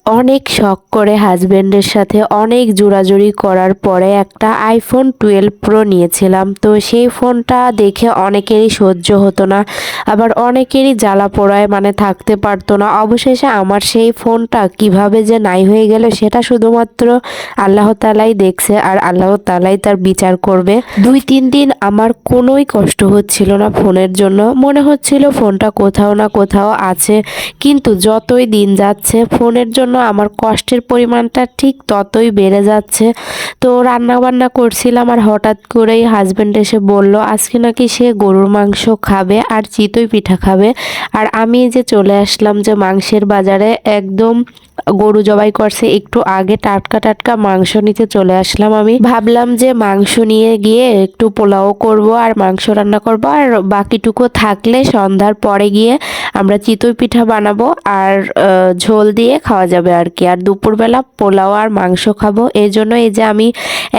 অনেক শখ করে হাজবেন্ডের সাথে অনেক জোরাজুরি করার পরে একটা আইফোন 12 প্রো নিয়েছিলাম। তো সেই ফোনটা দেখে অনেকেরই সহ্য হতো না, আবার অনেকেরই জ্বালা পোড়ায় মানে থাকতে পারতো না। অবশেষে আমার সেই ফোনটা কিভাবে যে নাই হয়ে গেল সেটা শুধুমাত্র আল্লাহ তাআলাই দেখছে, আর আল্লাহ তাআলাই তার বিচার করবে। 2-3 দিন আমার কোনোই কষ্ট হচ্ছিল না ফোনের জন্য, মনে হচ্ছিল ফোনটা কোথাও না কোথাও আছে। কিন্তু যতই দিন যাচ্ছে ফোনের জন্য আমার কষ্টের পরিমাণটা ঠিক ততই বেড়ে যাচ্ছে। তো রান্না বান্না করছিলাম আর হঠাৎ করেই হাজবেন্ড এসে বলল আজকে নাকি সে গরুর মাংস খাবে আর চিতই পিঠা খাবে। আর আমি যে চলে আসলাম যে মাংসের বাজারে, একদম গরু জবাই করছে একটু আগে, টাটকা টাটকা মাংস নিতে চলে আসলাম। আমি ভাবলাম যে মাংস নিয়ে গিয়ে একটু পোলাও করব আর মাংস রান্না করব, আর বাকিটুকু থাকলে সন্ধ্যার পরে গিয়ে আমরা চিতই পিঠা বানাবো আর ঝোল দিয়ে খাওয়া যাবে আর কি। আর দুপুরবেলা পোলাও আর মাংস খাবো। এই জন্য এই যে আমি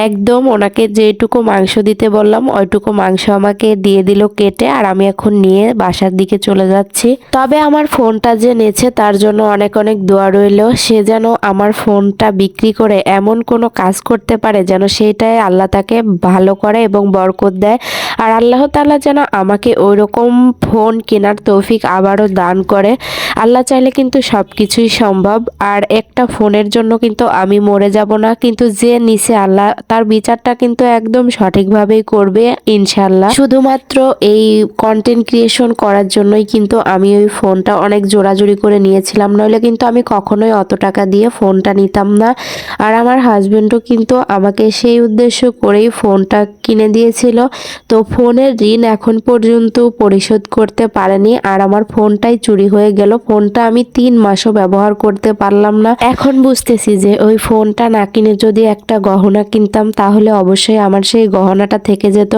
একদম ওনাকে যেটুকু মাংস দিতে বললাম ওইটুকু মাংস আমাকে দিয়ে দিল কেটে, আর আমি এখন নিয়ে বাসার দিকে চলে যাচ্ছি। তবে আমার ফোনটা যে নেছে তার জন্য অনেক অনেক দোয়া রইল। সে যেন আমার ফোনটা বিক্রি করে এমন কোনো কাজ করতে পারে যেন সেটাই আল্লাহ তাকে ভালো করে এবং বরকত দেয়। আর আল্লাহ তাআলা যেন আমাকে ওইরকম ফোন কেনার তৌফিক আবারও দান করে। আল্লাহ চাইলে কিন্তু সব কিছুই সম্ভব। আর একটা ফোনের জন্য কিন্তু আমি মরে যাব না, কিন্তু যে নিচে আল্লাহ তার বিচারটা কিন্তু একদম সঠিকভাবেই করবে ইনশাল্লাহ। শুধুমাত্র এই কন্টেন্ট ক্রিয়েশন করার জন্যই কিন্তু আমি ওই ফোনটা অনেক জোরাজুরি করে নিয়েছিলাম, নইলে কিন্তু আমি কখনোই অত টাকা দিয়ে ফোনটা নিতাম না। আর আমার হাজবেন্ডও কিন্তু আমাকে সেই উদ্দেশ্য করেই ফোনটা কিনে দিয়েছিল। তো ফোনের ঋণ এখন পর্যন্ত পরিশোধ করতে পারেনি, আর আমার ফোনটাই চুরি হয়ে গেল। ফোনটা আমি 3 মাসও ব্যবহার করতে পারলাম না। এখন বুঝতেছি যে ওই ফোনটা না কিনে যদি একটা গহনা কিনতাম তাহলে অবশ্যই আমার সেই গহনাটা থেকে যেত।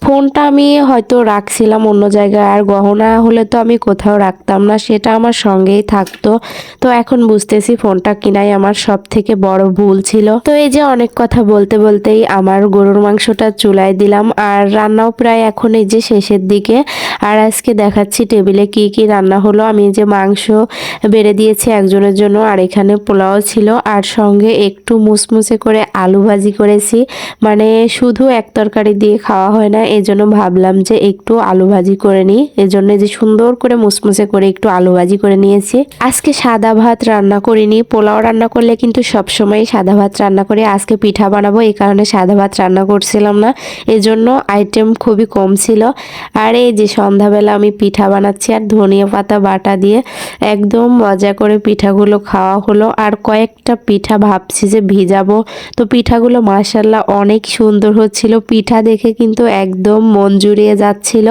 ফোনটা আমি হয়তো রাখছিলাম অন্য জায়গায়, আর গহনা হলে তো আমি কোথাও রাখতাম না, সেটা আমার সঙ্গেই থাকতো। তো এখন বুঝতেছি ফোনটা কিনাই আমার সব থেকে বড় ভুল ছিল। তো এই যে অনেক কথা বলতে বলতেই আমার গরুর মাংসটা চুলায় দিলাম, আর রান্নাও প্রায় এখন এই যে শেষের দিকে। আর আজকে দেখাচ্ছি টেবিলে কি কি রান্না হলো। আমি যে মাংস বেড়ে দিয়েছি একজনের জন্য, আর এখানে পোলাও ছিল, আর সঙ্গে একটু মুসমুসে করে আলু ভাজি করেছি। মানে শুধু এক তরকারি দিয়ে খাওয়া হয় না, এজন্য ভাবলাম যে একটু আলু ভাজি করে নিই। এজন্য যে সুন্দর করে মুসমুসে করে একটু আলু ভাজি করে নিয়েছি। আজকে সাদা ভাত রান্না করিনি, পোলাও রান্না করলে কিন্তু সবসময় সাদা ভাত রান্না করি। আজকে পিঠা বানাবো এই কারণে সাদা ভাত রান্না করছিলাম না, এজন্য আইটেম খুবই কম ছিল। আর এই যে সন্ধ্যাবেলা আমি পিঠা বানাচ্ছি আর ধনিয়া পাতা বাটা দিয়ে একদম মজা করে পিঠাগুলো খাওয়া হলো। আর কয়েকটা পিঠা ভাবছি যে ভিজাবো, তো পিঠাগুলো মাশাআল্লাহ অনেক সুন্দর হচ্ছিল। পিঠা দেখে কিন্তু একদম মন জুড়িয়ে যাচ্ছিল।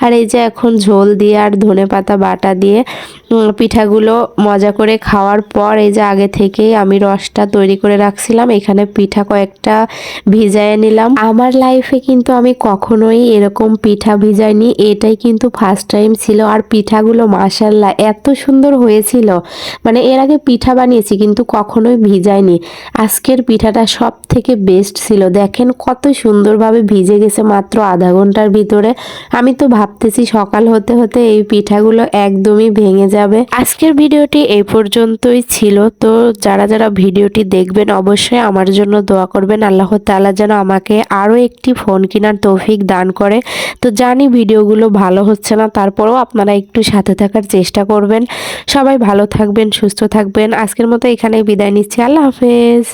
আর এই যে এখন ঝোল দিয়ে আর ধনেপাতা বাটা দিয়ে পিঠাগুলো মজা করে খাওয়ার পর এই যে আগে থেকেই আমি রসটা তৈরি করে রাখছিলাম, এখানে পিঠা কয়েকটা ভিজায় নিলাম। আমার লাইফে কিন্তু আমি কখনোই এরকম পিঠা ভিজাইনি, এটাই কিন্তু ফার্স্ট টাইম ছিল। আর পিঠাগুলো মাশাআল্লাহ এত সুন্দর হয়েছিল, মানে এর আগে পিঠা বানিয়েছি কিন্তু কখনোই ভিজাইনি। আজকের পিঠাটা সব থেকে বেস্ট ছিল। দেখেন কত সুন্দরভাবে ভিজে গেছে মাত্র আধা ঘন্টার ভিতরে। আমি তো ভাবতেছি সকাল হতে হতে এই পিঠাগুলো একদমই ভেঙে যাবে। আজকের ভিডিওটি এই পর্যন্তই ছিল। তো যারা যারা ভিডিওটি দেখবেন অবশ্যই আমার জন্য দোয়া করবেন, আল্লাহ তাআলা যেন আমাকে আরও একটি ফোন কেনার তৌফিক দান করে। তো জানি ভিডিওগুলো ভালো হচ্ছে না, তারপরেও আপনারা একটু সাথে থাকার চেষ্টা করবেন। সবাই ভালো থাকবেন, সুস্থ থাকবেন। আজকের মতো এখানেই বিদায় নিচ্ছি। আল্লাহ হাফেজ।